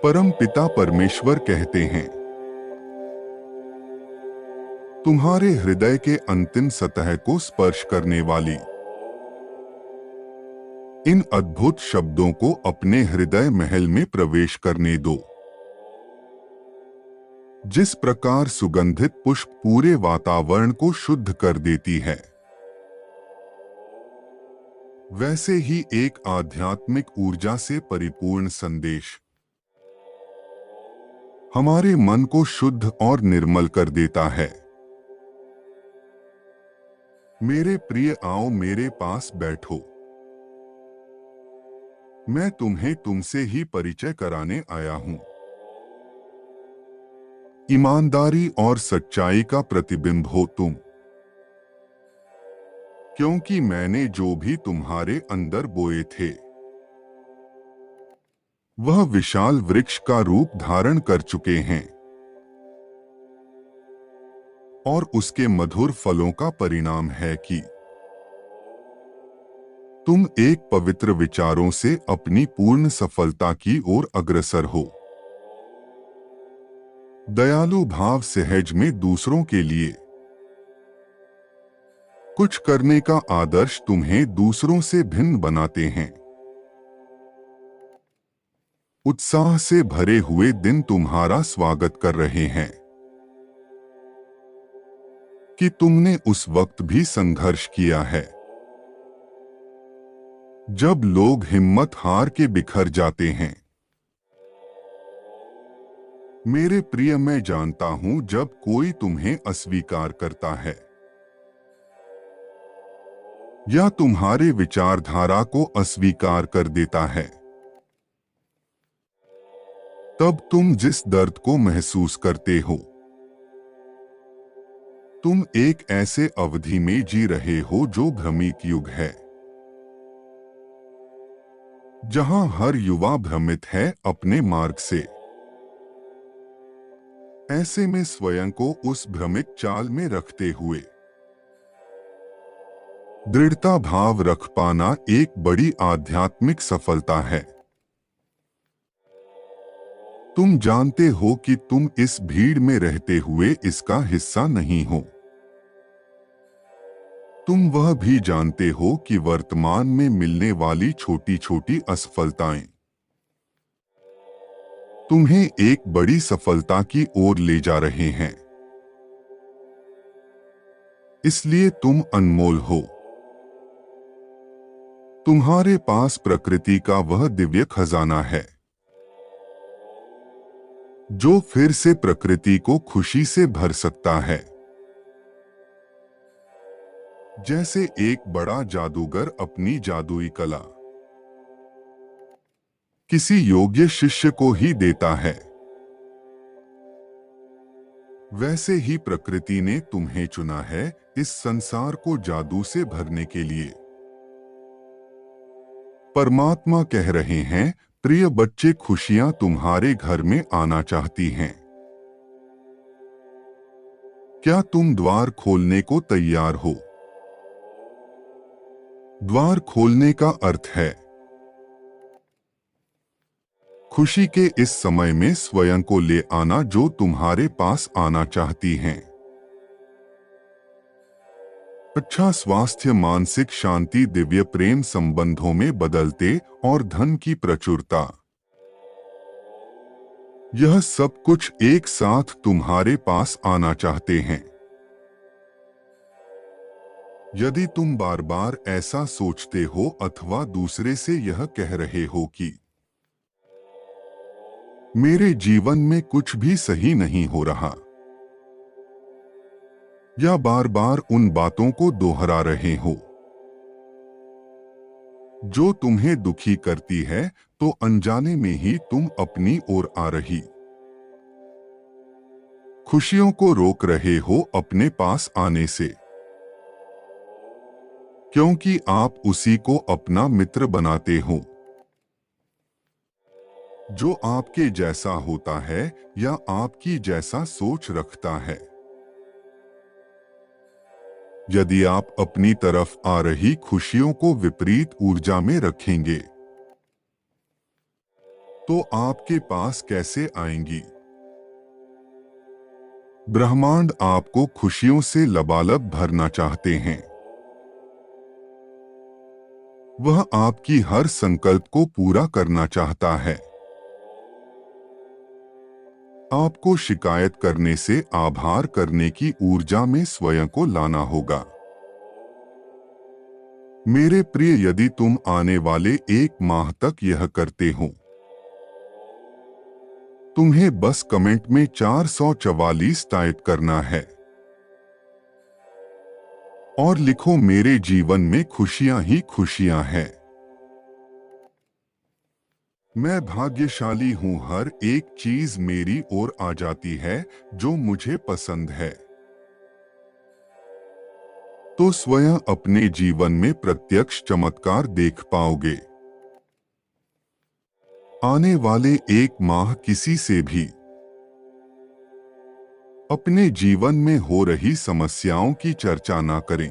परम पिता परमेश्वर कहते हैं, तुम्हारे हृदय के अंतिम सतह को स्पर्श करने वाली इन अद्भुत शब्दों को अपने हृदय महल में प्रवेश करने दो। जिस प्रकार सुगंधित पुष्प पूरे वातावरण को शुद्ध कर देती है, वैसे ही एक आध्यात्मिक ऊर्जा से परिपूर्ण संदेश हमारे मन को शुद्ध और निर्मल कर देता है। मेरे प्रिय, आओ मेरे पास बैठो। मैं तुम्हें तुमसे ही परिचय कराने आया हूं। ईमानदारी और सच्चाई का प्रतिबिंब हो तुम, क्योंकि मैंने जो भी तुम्हारे अंदर बोए थे वह विशाल वृक्ष का रूप धारण कर चुके हैं और उसके मधुर फलों का परिणाम है कि तुम एक पवित्र विचारों से अपनी पूर्ण सफलता की ओर अग्रसर हो। दयालु भाव सहज में दूसरों के लिए कुछ करने का आदर्श तुम्हें दूसरों से भिन्न बनाते हैं। उत्साह से भरे हुए दिन तुम्हारा स्वागत कर रहे हैं कि तुमने उस वक्त भी संघर्ष किया है जब लोग हिम्मत हार के बिखर जाते हैं। मेरे प्रिय, मैं जानता हूं जब कोई तुम्हें अस्वीकार करता है या तुम्हारे विचारधारा को अस्वीकार कर देता है, तब तुम जिस दर्द को महसूस करते हो, तुम एक ऐसे अवधि में जी रहे हो जो भ्रमित युग है, जहां हर युवा भ्रमित है अपने मार्ग से। ऐसे में स्वयं को उस भ्रमित चाल में रखते हुए दृढ़ता भाव रख पाना एक बड़ी आध्यात्मिक सफलता है। तुम जानते हो कि तुम इस भीड़ में रहते हुए इसका हिस्सा नहीं हो। तुम वह भी जानते हो कि वर्तमान में मिलने वाली छोटी छोटी असफलताएं तुम्हें एक बड़ी सफलता की ओर ले जा रहे हैं। इसलिए तुम अनमोल हो। तुम्हारे पास प्रकृति का वह दिव्य खजाना है जो फिर से प्रकृति को खुशी से भर सकता है। जैसे एक बड़ा जादूगर अपनी जादुई कला किसी योग्य शिष्य को ही देता है, वैसे ही प्रकृति ने तुम्हें चुना है इस संसार को जादू से भरने के लिए। परमात्मा कह रहे हैं, प्रिय बच्चे, खुशियां तुम्हारे घर में आना चाहती हैं। क्या तुम द्वार खोलने को तैयार हो? द्वार खोलने का अर्थ है खुशी के इस समय में स्वयं को ले आना जो तुम्हारे पास आना चाहती हैं। अच्छा स्वास्थ्य, मानसिक शांति, दिव्य प्रेम, संबंधों में बदलते और धन की प्रचुरता, यह सब कुछ एक साथ तुम्हारे पास आना चाहते हैं। यदि तुम बार बार ऐसा सोचते हो अथवा दूसरे से यह कह रहे हो कि मेरे जीवन में कुछ भी सही नहीं हो रहा, या बार बार उन बातों को दोहरा रहे हो जो तुम्हें दुखी करती है, तो अनजाने में ही तुम अपनी ओर आ रही खुशियों को रोक रहे हो अपने पास आने से, क्योंकि आप उसी को अपना मित्र बनाते हो जो आपके जैसा होता है या आपकी जैसा सोच रखता है। यदि आप अपनी तरफ आ रही खुशियों को विपरीत ऊर्जा में रखेंगे, तो आपके पास कैसे आएंगी? ब्रह्मांड आपको खुशियों से लबालब भरना चाहते हैं। वह आपकी हर संकल्प को पूरा करना चाहता है। आपको शिकायत करने से आभार करने की ऊर्जा में स्वयं को लाना होगा। मेरे प्रिय, यदि तुम आने वाले 1 माह तक यह करते हो, तुम्हें बस कमेंट में 444 टाइप करना है और लिखो, मेरे जीवन में खुशियां ही खुशियां हैं। मैं भाग्यशाली हूं, हर एक चीज मेरी ओर आ जाती है जो मुझे पसंद है। तो स्वयं अपने जीवन में प्रत्यक्ष चमत्कार देख पाओगे। आने वाले 1 माह किसी से भी अपने जीवन में हो रही समस्याओं की चर्चा ना करें।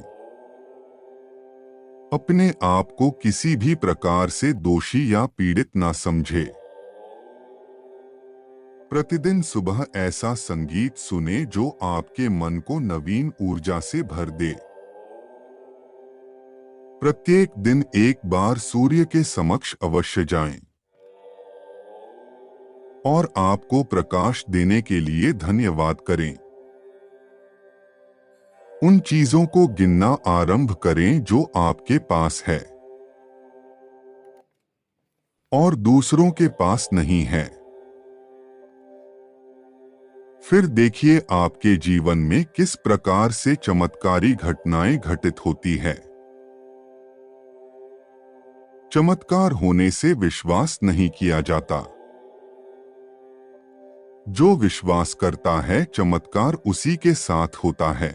अपने आप को किसी भी प्रकार से दोषी या पीड़ित ना समझे। प्रतिदिन सुबह ऐसा संगीत सुने जो आपके मन को नवीन ऊर्जा से भर दे। प्रत्येक दिन एक बार सूर्य के समक्ष अवश्य जाएं और आपको प्रकाश देने के लिए धन्यवाद करें। उन चीजों को गिनना आरंभ करें जो आपके पास है और दूसरों के पास नहीं है। फिर देखिए आपके जीवन में किस प्रकार से चमत्कारी घटनाएं घटित होती है। चमत्कार होने से विश्वास नहीं किया जाता। जो विश्वास करता है, चमत्कार उसी के साथ होता है।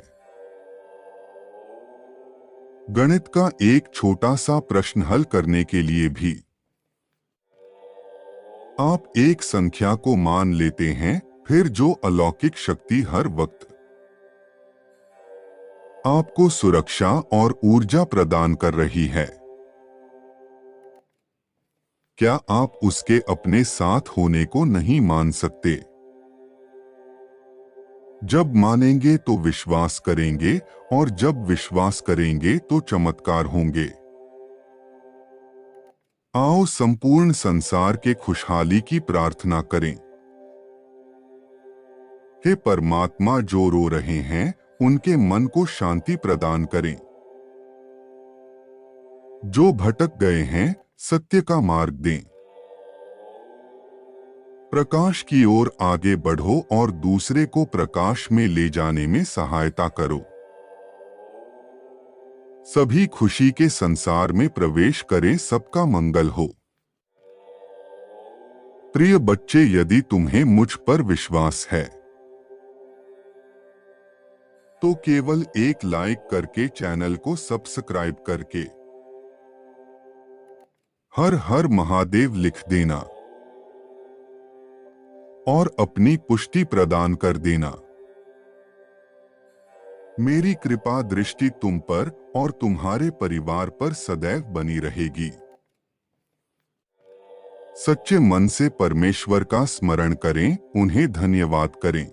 गणित का एक छोटा सा प्रश्न हल करने के लिए भी आप एक संख्या को मान लेते हैं, फिर जो अलौकिक शक्ति हर वक्त आपको सुरक्षा और ऊर्जा प्रदान कर रही है, क्या आप उसके अपने साथ होने को नहीं मान सकते? जब मानेंगे तो विश्वास करेंगे और जब विश्वास करेंगे तो चमत्कार होंगे। आओ संपूर्ण संसार के खुशहाली की प्रार्थना करें। हे परमात्मा, जो रो रहे हैं उनके मन को शांति प्रदान करें। जो भटक गए हैं सत्य का मार्ग दें। प्रकाश की ओर आगे बढ़ो और दूसरे को प्रकाश में ले जाने में सहायता करो। सभी खुशी के संसार में प्रवेश करें, सबका मंगल हो। प्रिय बच्चे, यदि तुम्हें मुझ पर विश्वास है तो केवल एक लाइक करके, चैनल को सब्सक्राइब करके हर हर महादेव लिख देना और अपनी पुष्टि प्रदान कर देना। मेरी कृपा दृष्टि तुम पर और तुम्हारे परिवार पर सदैव बनी रहेगी। सच्चे मन से परमेश्वर का स्मरण करें, उन्हें धन्यवाद करें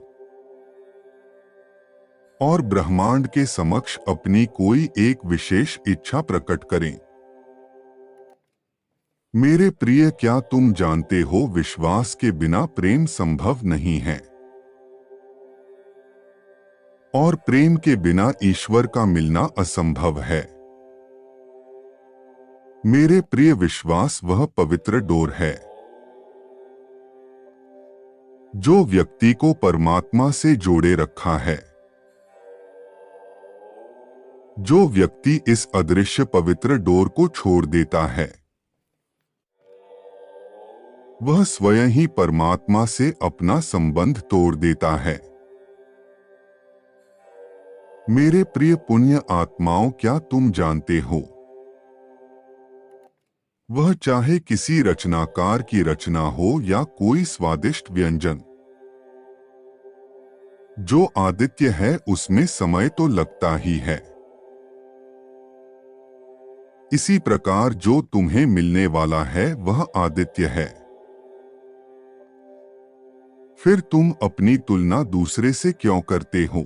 और ब्रह्मांड के समक्ष अपनी कोई एक विशेष इच्छा प्रकट करें। मेरे प्रिय, क्या तुम जानते हो, विश्वास के बिना प्रेम संभव नहीं है और प्रेम के बिना ईश्वर का मिलना असंभव है। मेरे प्रिय, विश्वास वह पवित्र डोर है जो व्यक्ति को परमात्मा से जोड़े रखा है। जो व्यक्ति इस अदृश्य पवित्र डोर को छोड़ देता है, वह स्वयं ही परमात्मा से अपना संबंध तोड़ देता है। मेरे प्रिय पुण्य आत्माओं, क्या तुम जानते हो, वह चाहे किसी रचनाकार की रचना हो या कोई स्वादिष्ट व्यंजन, जो आदित्य है उसमें समय तो लगता ही है। इसी प्रकार जो तुम्हें मिलने वाला है वह आदित्य है। फिर तुम अपनी तुलना दूसरे से क्यों करते हो?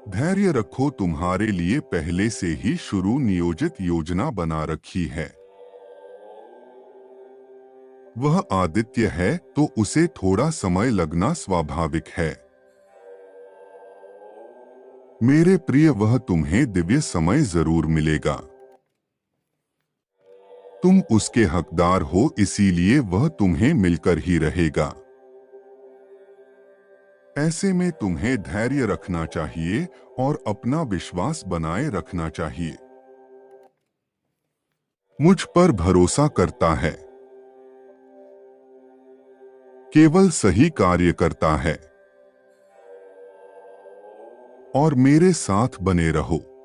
धैर्य रखो, तुम्हारे लिए पहले से ही शुरू नियोजित योजना बना रखी है। वह आदित्य है तो उसे थोड़ा समय लगना स्वाभाविक है। मेरे प्रिय, वह तुम्हें दिव्य समय जरूर मिलेगा। तुम उसके हकदार हो, इसीलिए वह तुम्हें मिलकर ही रहेगा। ऐसे में तुम्हें धैर्य रखना चाहिए और अपना विश्वास बनाए रखना चाहिए। मुझ पर भरोसा करता है, केवल सही कार्य करता है और मेरे साथ बने रहो।